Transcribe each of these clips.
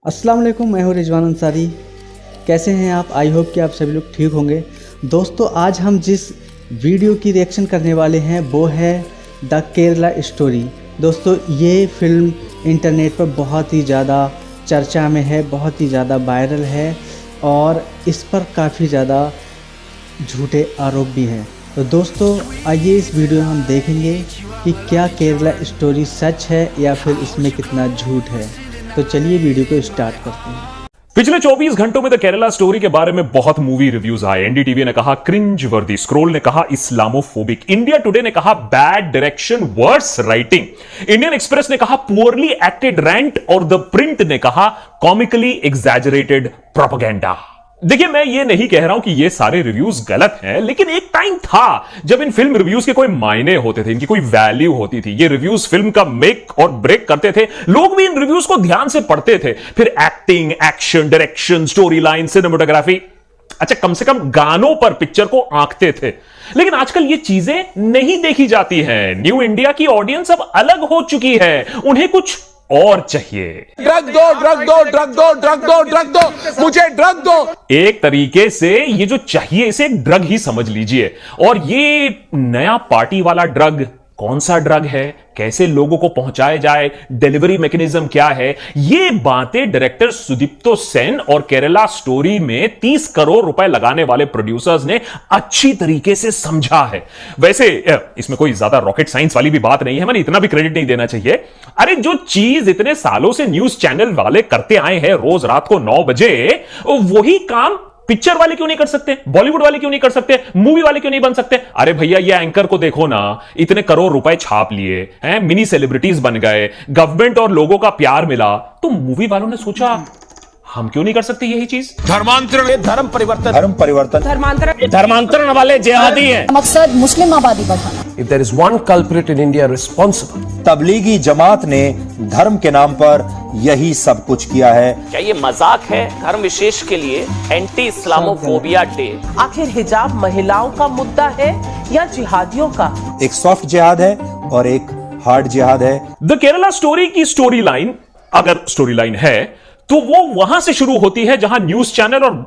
अस्सलाम वालेकुम, मैं हूँ रिजवान अंसारी। कैसे हैं आप? आई होप कि आप सभी लोग ठीक होंगे। दोस्तों, आज हम जिस वीडियो की रिएक्शन करने वाले हैं वो है द केरला स्टोरी। दोस्तों, ये फिल्म इंटरनेट पर बहुत ही ज़्यादा चर्चा में है, बहुत ही ज़्यादा वायरल है और इस पर काफ़ी ज़्यादा झूठे आरोप भी हैं। तो दोस्तों, आइए इस वीडियो में हम देखेंगे कि क्या केरला स्टोरी सच है या फिर इसमें कितना झूठ है। तो चलिए वीडियो को स्टार्ट करते हैं। पिछले 24 घंटों में द केरला स्टोरी के बारे में बहुत मूवी रिव्यूज आए। एनडीटीवी ने कहा क्रिंज वर्दी, स्क्रोल ने कहा इस्लामोफोबिक, इंडिया टुडे ने कहा bad direction worse writing, Indian Express ने कहा पुअरली एक्टेड रेंट और द प्रिंट ने कहा कॉमिकली एग्जैजरेटेड प्रोपेगेंडा। देखिए, मैं ये नहीं कह रहा हूं कि ये सारे रिव्यूज गलत हैं, लेकिन एक टाइम था जब इन फिल्म रिव्यूज के कोई मायने होते थे, इनकी कोई वैल्यू होती थी। ये रिव्यूज फिल्म का मेक और ब्रेक करते थे। लोग भी इन रिव्यूज को ध्यान से पढ़ते थे। फिर acting, action, direction, story line, cinematography, अच्छा कम से कम गानों पर पिक्चर को आंकते थे। लेकिन आजकल ये चीजें नहीं देखी जाती हैं। न्यू इंडिया की ऑडियंस अब अलग हो चुकी है। उन्हें कुछ और चाहिए। ड्रग दो, ड्रग दो, ड्रग दो, ड्रग दो, ड्रग दो, मुझे ड्रग दो। एक तरीके से ये जो चाहिए इसे एक ड्रग ही समझ लीजिए। और ये नया पार्टी वाला ड्रग कौन सा ड्रग है, कैसे लोगों को पहुंचाया जाए, डिलीवरी मैकेनिज्म क्या है, ये बातें डायरेक्टर सुदीप्तो सेन और केरला स्टोरी में 30 करोड़ रुपए लगाने वाले प्रोड्यूसर्स ने अच्छी तरीके से समझा है। वैसे इसमें कोई ज्यादा रॉकेट साइंस वाली भी बात नहीं है, मैंने इतना भी क्रेडिट नहीं देना चाहिए। अरे जो चीज इतने सालों से न्यूज चैनल वाले करते आए हैं रोज रात को 9 बजे, वही काम पिक्चर वाले क्यों नहीं कर सकते? बॉलीवुड वाले क्यों नहीं कर सकते? मूवी वाले क्यों नहीं बन सकते? अरे भैया, ये एंकर को देखो ना, इतने करोड़ रुपए छाप लिए हैं, मिनी सेलिब्रिटीज बन गए, गवर्नमेंट और लोगों का प्यार मिला, तो मूवी वालों ने सोचा हम क्यों नहीं कर सकते यही चीज? धर्मांतरण, धर्म परिवर्तन, धर्मांतरण वाले जिहादी हैं। मकसद मुस्लिम आबादी बढ़ाना। If there is one culprit in India responsible, Tablighi Jamaat ने धर्म के नाम पर यही सब कुछ किया है। क्या ये मजाक है? धर्म विशेष के लिए एंटी इस्लामोफोबिया डे। आखिर हिजाब महिलाओं का मुद्दा है या जिहादियों का? एक सॉफ्ट जिहाद है और एक हार्ड जिहाद है। द केरला स्टोरी की स्टोरी लाइन, अगर स्टोरी लाइन है तो वो वहां से शुरू होती है जहां न्यूज चैनल और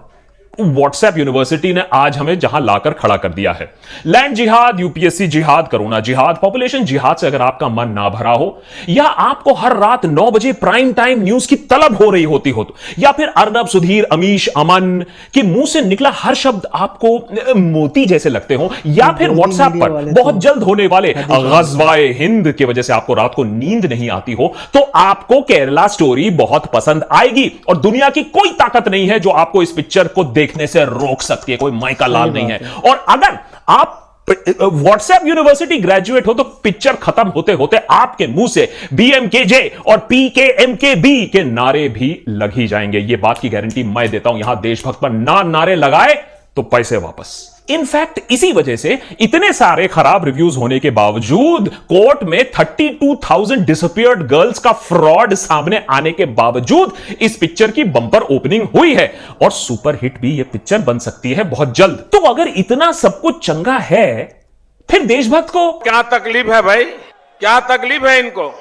व्हाट्सएप यूनिवर्सिटी ने आज हमें जहां लाकर खड़ा कर दिया है। लैंड जिहाद, यूपीएससी जिहाद, कोरोना जिहाद, पॉपुलेशन जिहाद से अगर आपका मन ना भरा हो, या आपको हर रात 9 बजे प्राइम टाइम न्यूज की तलब हो रही होती हो, या फिर अर्नब, सुधीर, अमीश, अमन के मुंह से निकला हर शब्द आपको मोती जैसे लगते हो, या फिर व्हाट्सएप पर बहुत जल्द होने वाले गज़वाए हिंद की वजह से आपको रात को नींद नहीं आती हो, तो आपको केरला स्टोरी बहुत पसंद आएगी। और दुनिया की कोई ताकत नहीं है जो आपको इस पिक्चर को देखने से रोक सकती है। कोई माइका लाल नहीं है। और अगर आप व्हाट्सएप यूनिवर्सिटी ग्रेजुएट हो तो पिक्चर खत्म होते होते आपके मुंह से बीएमकेजे और पीकेएमकेबी के नारे भी लग ही जाएंगे। ये बात की गारंटी मैं देता हूं। यहां देशभक्त पर ना नारे लगाए तो पैसे वापस। इनफैक्ट इसी वजह से इतने सारे खराब रिव्यूज होने के बावजूद, कोर्ट में 32,000 डिसअपीयर्ड गर्ल्स का फ्रॉड सामने आने के बावजूद इस पिक्चर की बम्पर ओपनिंग हुई है और सुपर हिट भी यह पिक्चर बन सकती है बहुत जल्द। तो अगर इतना सब कुछ चंगा है, फिर देशभक्त को क्या तकलीफ है भाई? क्या तकलीफ है इनको?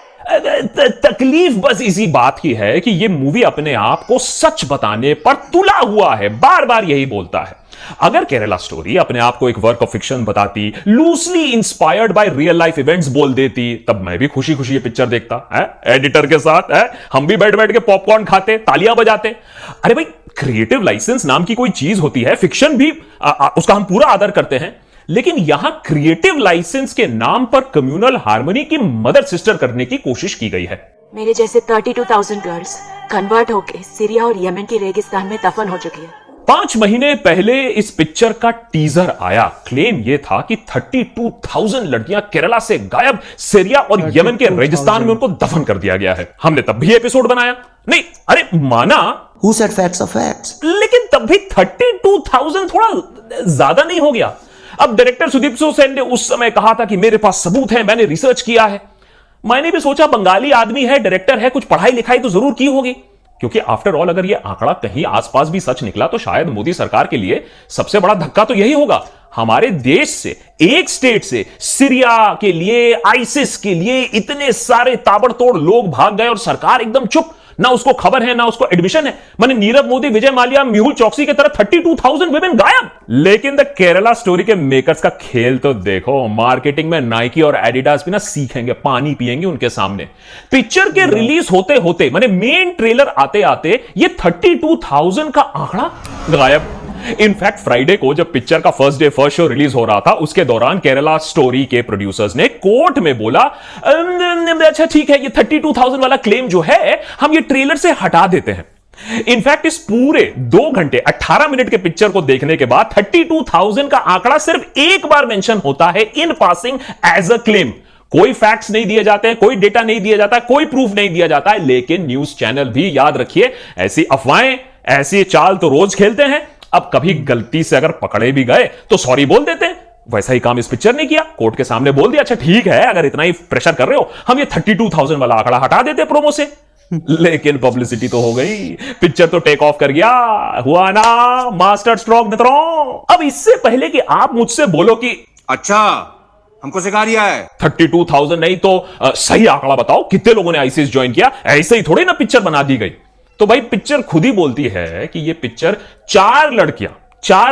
तकलीफ बस इसी बात की है कि यह मूवी अपने आप को सच बताने पर तुला हुआ है, बार बार यही बोलता है। अगर केरला स्टोरी अपने आप को एक वर्क ऑफ फिक्शन बताती, loosely inspired by real life events बोल देती, तब मैं भी खुशी खुशी ये पिक्चर देखता है एडिटर के साथ है, हम भी बैठ बैठ के पॉपकॉर्न खाते, तालियां बजाते। अरे भाई, क्रिएटिव लाइसेंस नाम की कोई चीज होती है, फिक्शन भी उसका हम पूरा आदर करते हैं, लेकिन यहां क्रिएटिव लाइसेंस के नाम पर कम्युनल हार्मनी की मदर सिस्टर करने की कोशिश की गई है। मेरे जैसे 32,000 गर्ल्स कन्वर्ट होके सीरिया और यमन के रेगिस्तान में दफन हो चुकी है। 5 महीने पहले इस पिक्चर का टीजर आया। क्लेम यह था कि 32,000 लड़कियां केरला से गायब, सीरिया और यमन के रेगिस्तान में उनको दफन कर दिया गया है। हमने तब भी एपिसोड बनाया, नहीं अरे माना, Who said facts are facts? लेकिन तब भी 32,000 थोड़ा ज्यादा नहीं हो गया? अब डायरेक्टर सुदीप्तो सेन ने उस समय कहा था कि मेरे पास सबूत है, मैंने रिसर्च किया है। मैंने भी सोचा बंगाली आदमी है, डायरेक्टर है, कुछ पढ़ाई लिखाई तो जरूर की होगी, क्योंकि आफ्टर ऑल अगर यह आंकड़ा कहीं आसपास भी सच निकला तो शायद मोदी सरकार के लिए सबसे बड़ा धक्का तो यही होगा। हमारे देश से, एक स्टेट से सीरिया के लिए, आईसिस के लिए इतने सारे ताबड़तोड़ लोग भाग गए और सरकार एकदम चुप। ना उसको खबर है, ना उसको एडमिशन है। माने नीरव मोदी, विजय माल्या, मेहुल चौकसी की तरह 32,000 विमेन गायब। लेकिन द केरला स्टोरी के मेकर्स का खेल तो देखो। मार्केटिंग में नाइकी और एडिडास भी ना सीखेंगे, पानी पिएंगे उनके सामने। पिक्चर के रिलीज होते होते, माने मेन ट्रेलर आते आते ये 32,000 का आंकड़ा गायब। इनफैक्ट फ्राइडे को जब पिक्चर का first day first show release हो रहा था, उसके दौरान केरला स्टोरी के प्रोड्यूसर्स ने कोर्ट में बोला, अच्छा ठीक है, ये 32,000 वाला क्लेम जो है हम ये ट्रेलर से हटा देते हैं। इनफैक्ट इस पूरे 2 घंटे 18 मिनट के पिक्चर को देखने के बाद 32,000 का आंकड़ा सिर्फ एक बार मेंशन होता है in passing as a claim. कोई फैक्ट्स नहीं दिए जाते हैं, कोई डेटा नहीं दिया जाता, कोई प्रूफ नहीं दिया जाता है। लेकिन न्यूज चैनल भी, याद रखिए, ऐसी अफवाहें, ऐसी चाल तो रोज खेलते हैं। अब कभी गलती से अगर पकड़े भी गए तो सॉरी बोल देते हैं। वैसा ही काम इस पिक्चर ने किया, कोर्ट के सामने बोल दिया, अच्छा ठीक है, अगर इतना ही प्रेशर कर रहे हो, हम ये 32,000 वाला आंकड़ा हटा देते प्रोमो से। लेकिन पब्लिसिटी तो हो गई, पिक्चर तो टेक ऑफ कर गया, हुआ ना मास्टर स्ट्रोक मित्रों। अब इससे पहले कि आप मुझसे बोलो कि अच्छा हमको सिखा दिया है, 32,000 नहीं तो सही आंकड़ा बताओ, कितने लोगों ने आईसीएस ज्वाइन किया, ऐसे ही थोड़ी ना पिक्चर बना दी गई। तो भाई पिक्चर खुद ही बोलती है कि ये पिक्चर 4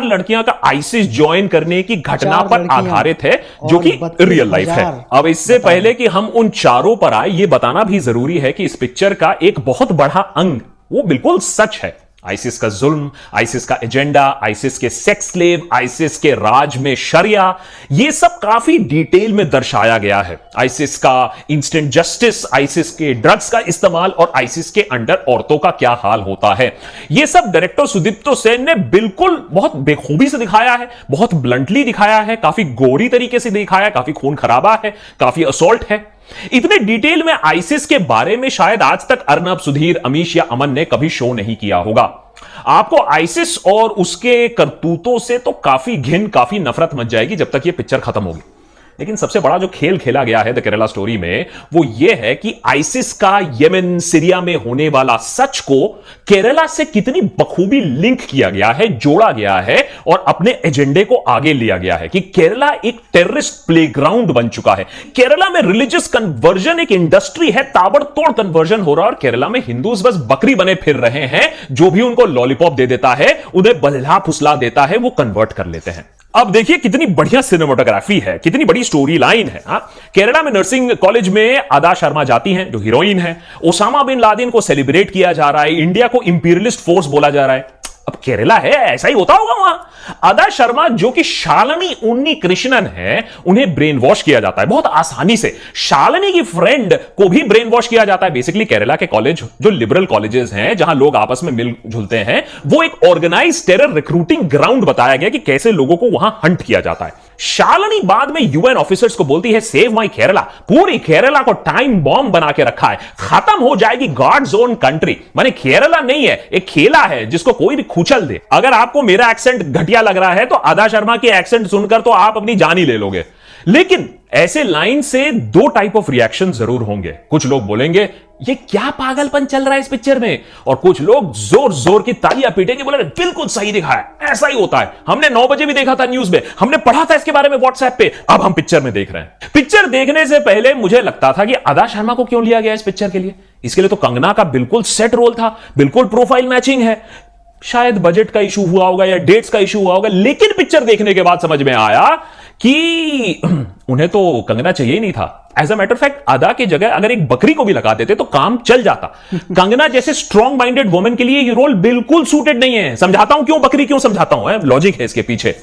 लड़कियां का आईसीएस ज्वाइन करने की घटना पर आधारित है, जो कि रियल लाइफ है। अब इससे पहले कि हम उन चारों पर आए, ये बताना भी जरूरी है कि इस पिक्चर का एक बहुत बड़ा अंग वो बिल्कुल सच है। आईसिस का जुल्म, आईसिस का एजेंडा, आईसिस के सेक्स स्लेव, आईसिस के राज में शरिया, ये सब काफी डिटेल में दर्शाया गया है। आईसिस का इंस्टेंट जस्टिस, आईसिस के ड्रग्स का इस्तेमाल और आईसिस के अंडर औरतों का क्या हाल होता है, ये सब डायरेक्टर सुदीप्तो सेन ने बिल्कुल बहुत बेखूबी से दिखाया है, बहुत ब्लंटली दिखाया है, काफी गोरी तरीके से दिखाया है, काफी खून खराबा है, काफी असॉल्ट है। इतने डिटेल में आईसिस के बारे में शायद आज तक अर्नब, सुधीर, अमीश या अमन ने कभी शो नहीं किया होगा। आपको आईसिस और उसके करतूतों से तो काफी घिन, काफी नफरत मच जाएगी जब तक यह पिक्चर खत्म होगी। लेकिन सबसे बड़ा जो खेल खेला गया है द केरला स्टोरी में, वो यह है कि आईसिस का येमेन, सीरिया में होने वाला सच को केरला से कितनी बखूबी लिंक किया गया है, जोड़ा गया है और अपने एजेंडे को आगे लिया गया है कि केरला एक टेररिस्ट प्लेग्राउंड बन चुका है। केरला में रिलीजियस कन्वर्जन एक इंडस्ट्री है, ताबड़तोड़ कन्वर्जन हो रहा है और केरला में हिंदूज बस बकरी बने फिर रहे हैं। जो भी उनको लॉलीपॉप दे देता है, उन्हें बल्ला फुसला देता है, वो कन्वर्ट कर लेते हैं। अब देखिए कितनी बढ़िया सिनेमेटोग्राफी है, कितनी बड़ी स्टोरी लाइन है। केरला में नर्सिंग कॉलेज में अदा शर्मा जाती हैं, जो हीरोइन है। ओसामा बिन लादेन को सेलिब्रेट किया जा रहा है, इंडिया को इंपीरियलिस्ट फोर्स बोला जा रहा है। अब केरला है, ऐसा ही होता होगा वहां। अदा शर्मा जो कि शालिनी उन्नी कृष्णन है, उन्हें ब्रेन वॉश किया जाता है बहुत आसानी से। शालिनी की फ्रेंड को भी ब्रेन वॉश किया जाता है। बेसिकली केरला के कॉलेज जो लिबरल कॉलेजेस हैं, जहां लोग आपस में मिलजुलते हैं, वो एक ऑर्गेनाइज टेरर रिक्रूटिंग ग्राउंड बताया गया कि कैसे लोगों को वहां हंट किया जाता है। शालिनी बाद में यूएन ऑफिसर्स को बोलती है, सेव माई केरला। पूरी केरला को टाइम बॉम्ब बना के रखा है, खत्म हो जाएगी गॉड्स ओन कंट्री। माने केरला नहीं है, एक खेला है जिसको कोई भी खुचल दे। अगर आपको मेरा एक्सेंट घटिया लग रहा है तो अदा शर्मा के एक्सेंट सुनकर तो आप अपनी जान ही ले लोगे। लेकिन ऐसे लाइन से 2 टाइप ऑफ रिएक्शन जरूर होंगे। कुछ लोग बोलेंगे ये क्या पागलपन चल रहा है इस पिक्चर में, और कुछ लोग जोर जोर की तालियां पीटेंगे, बोले बिल्कुल सही दिखाया, ऐसा ही होता है, हमने 9 बजे भी देखा था न्यूज में, हमने पढ़ा था इसके बारे में व्हाट्सएप पे, अब हम पिक्चर में देख रहे हैं। पिक्चर देखने से पहले मुझे लगता था कि अदा शर्मा को क्यों लिया गया इस पिक्चर के लिए। इसके लिए तो कंगना का बिल्कुल सेट रोल था, बिल्कुल प्रोफाइल मैचिंग है। शायद बजट का इशू हुआ होगा या डेट्स का इशू हुआ होगा, लेकिन पिक्चर देखने के बाद समझ में आया कि उन्हें तो कंगना चाहिए ही नहीं था। एज अ मैटर फैक्ट अदा की जगह अगर एक बकरी को भी लगा देते तो काम चल जाता। कंगना जैसे स्ट्रॉन्ग माइंडेड वुमेन के लिए ये रोल बिल्कुल सूटेड नहीं है। समझाता हूं क्यों बकरी क्यों समझाता हूं, लॉजिक है इसके पीछे,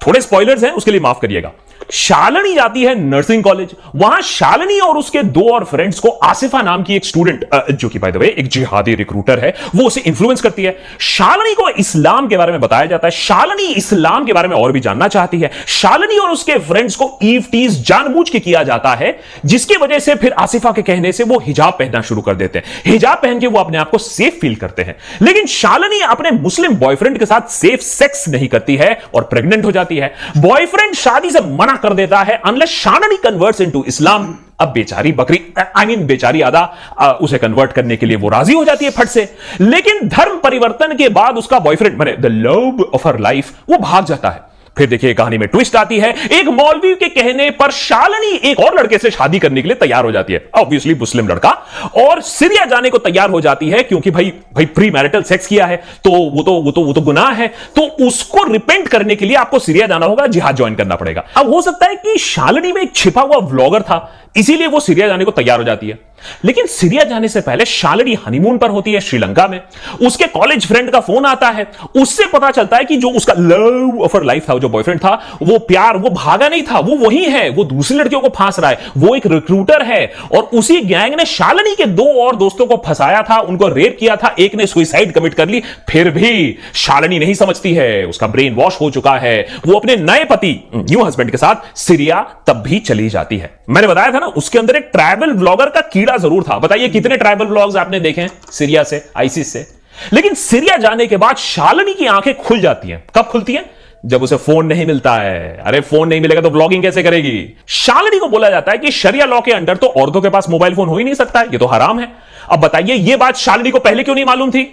थोड़े स्पॉयलर्स हैं, उसके लिए माफ करिएगा। शालिनी जाती है नर्सिंग कॉलेज, वहां शालिनी और उसके 2 और फ्रेंड्स को आसिफा नाम की एक स्टूडेंट, जो कि बाय द वे एक जिहादी रिक्रूटर है, वो उसे इन्फ्लुएंस करती है। शालिनी को इस्लाम के बारे में बताया जाता है, शालिनी इस्लाम के बारे में और भी जानना चाहती है। शालिनी और उसके फ्रेंड्स को ईव टीज जानबूझ के किया जाता है, जिसकी वजह से फिर आसिफा के कहने से वो हिजाब पहनना शुरू कर देते हैं। हिजाब पहन के वो अपने आप को सेफ फील करते हैं। लेकिन शालिनी अपने मुस्लिम बॉयफ्रेंड के साथ सेफ सेक्स नहीं करती है और प्रेग्नेंट हो जाती है। बॉयफ्रेंड शादी से मना कर देता है अनलेस शालिनी कन्वर्ट्स इनटू इस्लाम। अब बेचारी बकरी, बेचारी अदा उसे कन्वर्ट करने के लिए वो राजी हो जाती है फट से। लेकिन धर्म परिवर्तन के बाद उसका बॉयफ्रेंड, माने the love of her life, वो भाग जाता है। फिर देखिए कहानी में ट्विस्ट आती है। एक मौलवी के कहने पर शालिनी एक और लड़के से शादी करने के लिए तैयार हो जाती है, ऑब्वियसली मुस्लिम लड़का, और सीरिया जाने को तैयार हो जाती है क्योंकि भाई प्री मैरिटल सेक्स किया है तो वो तो गुनाह है, तो उसको रिपेंट करने के लिए आपको सीरिया जाना होगा, जिहाद ज्वाइन करना पड़ेगा। अब हो सकता है कि शालिनी में एक छिपा हुआ व्लॉगर था, इसीलिए वो सीरिया जाने को तैयार हो जाती है। लेकिन सीरिया जाने से पहले शालिनी हनीमून पर होती है श्रीलंका में। उसके कॉलेज फ्रेंड का फोन आता है, उससे पता चलता है कि जो उसका लव ऑफ लाइफ था, जो बॉयफ्रेंड था, वो प्यार, वो भागा नहीं था, वो वही है, वो दूसरी लड़कियों को फांस रहा है, वो एक रिक्रूटर है। और उसी गैंग ने शालिनी के 2 और दोस्तों को फंसाया था, उनको रेप किया था, एक ने सुसाइड कमिट कर ली। फिर भी शालिनी नहीं समझती है, उसका ब्रेन वॉश हो चुका है, वो अपने नए पति न्यू हस्बैंड के साथ सीरिया तब भी चली जाती है। मैंने बताया था ना, उसके अंदर एक ट्रैवल ब्लॉगर का कीड़ा जरूर था। बताइए कितने ट्रैवल ब्लॉग्स आपने देखे हैं सीरिया से, आईसिस से। लेकिन सीरिया जाने के बाद शालिनी की आंखें खुल जाती हैं। कब खुलती हैं? जब उसे फोन नहीं मिलता है। अरे फोन नहीं मिलेगा तो ब्लॉगिंग कैसे करेगी? शालिनी को बोला जाता है कि शरिया लॉ के अंडर तो औरतों के पास मोबाइल फोन हो ही नहीं सकता है, ये तो हराम है। अब बताइए ये बात शालिनी को पहले क्यों नहीं मालूम थी?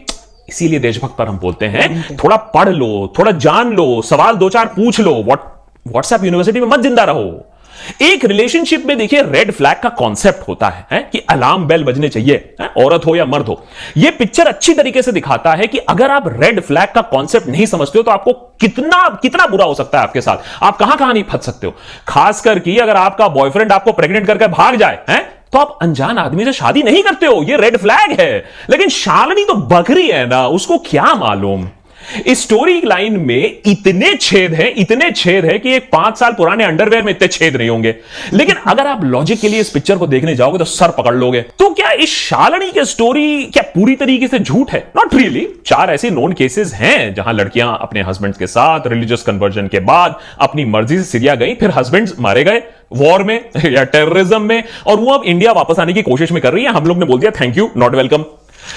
इसीलिए देशभक्त पर हम बोलते हैं थोड़ा पढ़ लो, थोड़ा जान लो, सवाल 2-4 पूछ लो, व्हाट्सएप यूनिवर्सिटी में मत जिंदा रहो। एक रिलेशनशिप में देखिए रेड फ्लैग का कॉन्सेप्ट होता है कि अलार्म बेल बजने चाहिए, औरत हो या मर्द हो। यह पिक्चर अच्छी तरीके से दिखाता है कि अगर आप रेड फ्लैग का कॉन्सेप्ट नहीं समझते हो तो आपको कितना बुरा हो सकता है आपके साथ, आप कहां नहीं फंस सकते हो। खासकर कि अगर आपका बॉयफ्रेंड आपको प्रेग्नेंट करके भाग जाए तो आप अनजान आदमी से शादी नहीं करते हो, यह रेड फ्लैग है। लेकिन शालिनी तो बकरी है ना, उसको क्या मालूम। इस स्टोरी लाइन में इतने छेद हैं कि एक 5 साल पुराने अंडरवेयर में इतने छेद नहीं होंगे। लेकिन अगर आप लॉजिक के लिए इस पिक्चर को देखने जाओगे तो सर पकड़ लोगे। तो क्या इस शालिनी की स्टोरी क्या पूरी तरीके से झूठ है? Not really. 4 ऐसे नोन केसेस हैं जहां लड़कियां अपने हस्बैंड के साथ रिलीजियस कन्वर्जन के बाद अपनी मर्जी से सीरिया गई, फिर हस्बैंड मारे गए वॉर में या टेररिज्म में, और वो अब इंडिया वापस आने की कोशिश में कर रही है। हम लोग ने बोल दिया thank you, not welcome.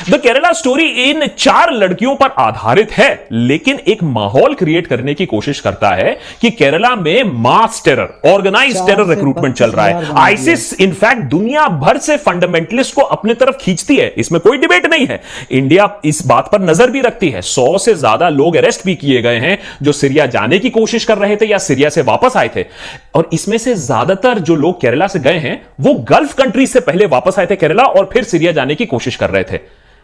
The Kerala story in 4 लड़कियों पर आधारित है, लेकिन एक माहौल क्रिएट करने की कोशिश करता है कि केरला में मास टेरर, ऑर्गेनाइज टेरर रिक्रूटमेंट चल रहा है। आईसिस इनफैक्ट दुनिया भर से फंडामेंटलिस्ट को अपने तरफ खींचती है, इसमें कोई डिबेट नहीं है। इंडिया इस बात पर नजर भी रखती है। 100 से ज्यादा लोग अरेस्ट भी किए गए हैं जो सीरिया जाने की कोशिश कर रहे थे या सीरिया से वापस आए थे। और इसमें से ज्यादातर जो लोग केरला से गए हैं वो गल्फ कंट्रीज से पहले वापस आए थे केरला और फिर सीरिया जाने की कोशिश कर रहे थे।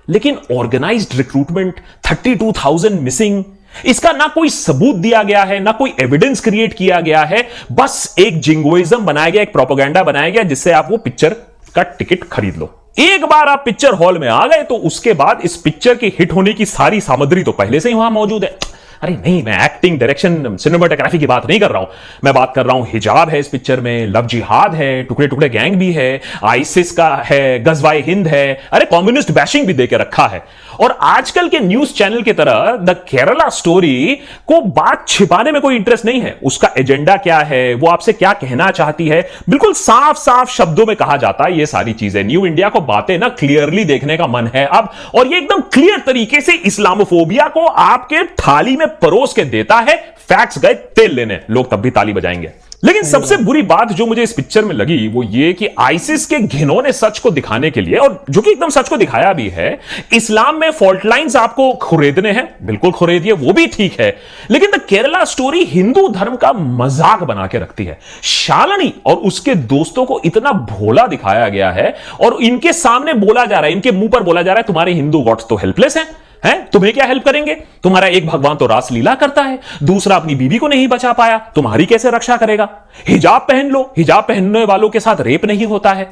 लेकिन ऑर्गेनाइज्ड रिक्रूटमेंट, 32,000 मिसिंग, इसका ना कोई सबूत दिया गया है, ना कोई एविडेंस क्रिएट किया गया है। बस एक जिंगोइज्म बनाया गया, एक प्रोपेगेंडा बनाया गया जिससे आप वो पिक्चर का टिकट खरीद लो। एक बार आप पिक्चर हॉल में आ गए तो उसके बाद इस पिक्चर के हिट होने की सारी सामग्री तो पहले से ही वहां मौजूद है। अरे नहीं, मैं एक्टिंग, डायरेक्शन, सिनेमेटोग्राफी की बात नहीं कर रहा हूं। मैं बात कर रहा हूं हिजाब है इस पिक्चर में, लव जिहाद है, टुकड़े टुकड़े गैंग भी है, आईसिस का है, गजवाए हिंद है, अरे कम्युनिस्ट बैशिंग भी देके रखा है। और आजकल के न्यूज चैनल की तरह द केरला स्टोरी को बात छिपाने में कोई इंटरेस्ट नहीं है। उसका एजेंडा क्या है, वो आपसे क्या कहना चाहती है, बिल्कुल साफ साफ शब्दों में कहा जाता है। ये सारी चीजें न्यू इंडिया को बातें ना क्लियरली देखने का मन है अब, और ये एकदम क्लियर तरीके से इस्लामोफोबिया को आपके थाली में परोस के देता है। फैक्ट्स गए तेल लेने, लोग तब भी ताली बजाएंगे। लेकिन सबसे बुरी बात जो मुझे इस पिक्चर में लगी वो ये कि आईसिस के घिनौने सच को दिखाने के लिए, और जो कि एकदम सच को दिखाया भी है, इस्लाम में फॉल्ट लाइंस आपको खरीदने हैं, बिल्कुल खरीदिए, वो भी ठीक है। लेकिन द केरला स्टोरी हिंदू धर्म का मजाक बना के रखती है। शालिनी और उसके दोस्तों को इतना भोला दिखाया गया है और इनके सामने बोला जा रहा है, इनके मुंह पर बोला जा रहा है तुम्हारे हिंदू गॉड्स तो हेल्पलेस हैं, तुम्हें क्या हेल्प करेंगे? तुम्हारा एक भगवान तो रासलीला करता है, दूसरा अपनी बीवी को नहीं बचा पाया, तुम्हारी कैसे रक्षा करेगा? हिजाब पहन लो, हिजाब पहनने वालों के साथ रेप नहीं होता है।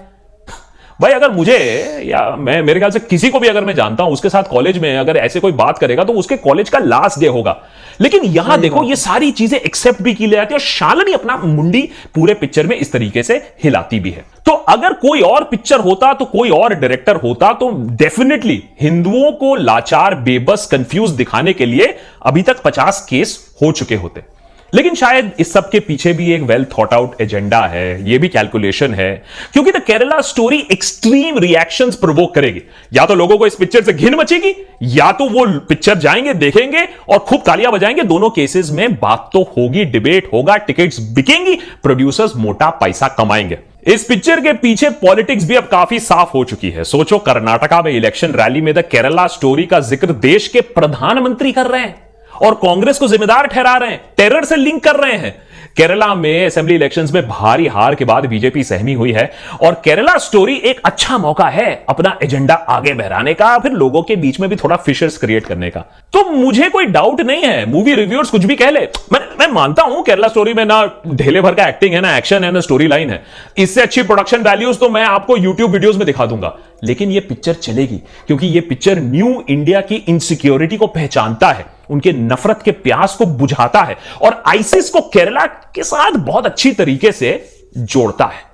भाई अगर मुझे या मैं, मेरे ख्याल से किसी को भी अगर मैं जानता हूं उसके साथ कॉलेज में अगर ऐसे कोई बात करेगा तो उसके कॉलेज का लास्ट डे होगा। लेकिन यहां देखो ये सारी चीजें एक्सेप्ट भी की जाती है और शालिनी अपना मुंडी पूरे पिक्चर में इस तरीके से हिलाती भी है। तो अगर कोई और पिक्चर होता, तो कोई और डायरेक्टर होता, तो डेफिनेटली हिंदुओं को लाचार, बेबस, कंफ्यूज दिखाने के लिए अभी तक 50 केस हो चुके होते। लेकिन शायद इस सब के पीछे भी एक वेल थॉट आउट एजेंडा है, ये भी कैलकुलेशन है, क्योंकि the Kerala story extreme reactions provoke करेगी। या तो लोगों को इस पिक्चर से घिन मचेगी, या तो वो पिक्चर जाएंगे, देखेंगे और खूब तालियां बजाएंगे। दोनों केसेस में बात तो होगी, डिबेट होगा, टिकट्स बिकेंगी, प्रोड्यूसर्स मोटा पैसा कमाएंगे। इस पिक्चर के पीछे पॉलिटिक्स भी अब काफी साफ हो चुकी है। सोचो, कर्नाटका में इलेक्शन रैली में द केरला स्टोरी का जिक्र देश के प्रधानमंत्री कर रहे हैं और कांग्रेस को जिम्मेदार ठहरा रहे हैं, टेरर से लिंक कर रहे हैं। केरला में असेंबली इलेक्शंस में भारी हार के बाद बीजेपी सहमी हुई है और केरला स्टोरी एक अच्छा मौका है अपना एजेंडा आगे बढ़ाने का, फिर लोगों के बीच में भी थोड़ा फिशर्स क्रिएट करने का। तो मुझे कोई डाउट नहीं है, मूवी रिव्यूअर्स कुछ भी कह ले, मैं मानता हूं केरला स्टोरी में ना ढेले भर का एक्टिंग है, ना एक्शन है, ना स्टोरी लाइन है। इससे अच्छी प्रोडक्शन वैल्यूज तो मैं आपको यूट्यूब वीडियोस में दिखा दूंगा, लेकिन ये पिक्चर चलेगी क्योंकि ये पिक्चर न्यू इंडिया की इनसिक्योरिटी को पहचानता है, उनके नफरत के प्यास को बुझाता है और आईसिस को केरला के साथ बहुत अच्छी तरीके से जोड़ता है।